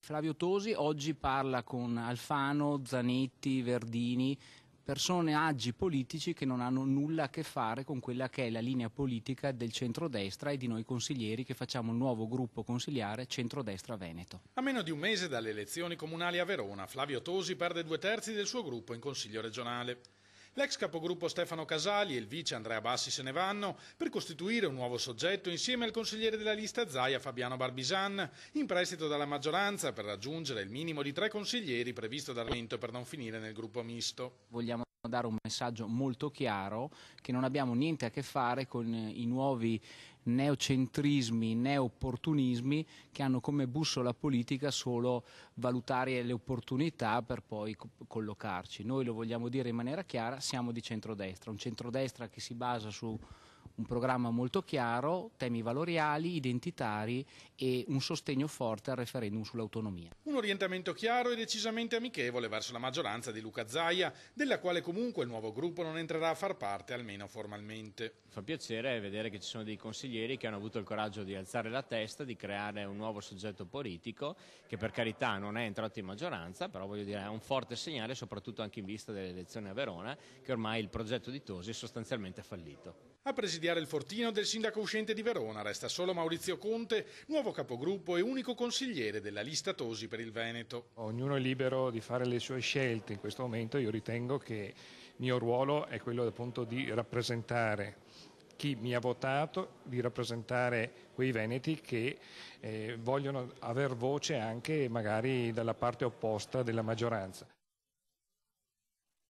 Flavio Tosi oggi parla con Alfano, Zanetti, Verdini, personaggi politici che non hanno nulla a che fare con quella che è la linea politica del centrodestra e di noi consiglieri che facciamo il nuovo gruppo consigliare Centrodestra Veneto. A meno di un mese dalle elezioni comunali a Verona, Flavio Tosi perde 2/3 del suo gruppo in Consiglio regionale. L'ex capogruppo Stefano Casali e il vice Andrea Bassi se ne vanno per costituire un nuovo soggetto insieme al consigliere della lista Zaia Fabiano Barbisan, in prestito dalla maggioranza per raggiungere il minimo di 3 consiglieri previsto dal Parlamento per non finire nel gruppo misto. Vogliamo dare un messaggio molto chiaro che non abbiamo niente a che fare con i nuovi neocentrismi, neopportunismi che hanno come bussola politica solo valutare le opportunità per poi collocarci. Noi lo vogliamo dire in maniera chiara, siamo di centrodestra, un centrodestra che si basa su un programma molto chiaro, temi valoriali, identitari e un sostegno forte al referendum sull'autonomia. Un orientamento chiaro e decisamente amichevole verso la maggioranza di Luca Zaia, della quale comunque il nuovo gruppo non entrerà a far parte, almeno formalmente. Fa piacere vedere che ci sono dei consiglieri che hanno avuto il coraggio di alzare la testa, di creare un nuovo soggetto politico che per carità non è entrato in maggioranza, però voglio dire è un forte segnale soprattutto anche in vista delle elezioni a Verona che ormai il progetto di Tosi è sostanzialmente fallito. A presidiare il fortino del sindaco uscente di Verona resta solo Maurizio Conte, nuovo capogruppo e unico consigliere della lista Tosi per il Veneto. Ognuno è libero di fare le sue scelte. In questo momento io ritengo che il mio ruolo è quello appunto di rappresentare chi mi ha votato, di rappresentare quei veneti che vogliono aver voce anche magari dalla parte opposta della maggioranza.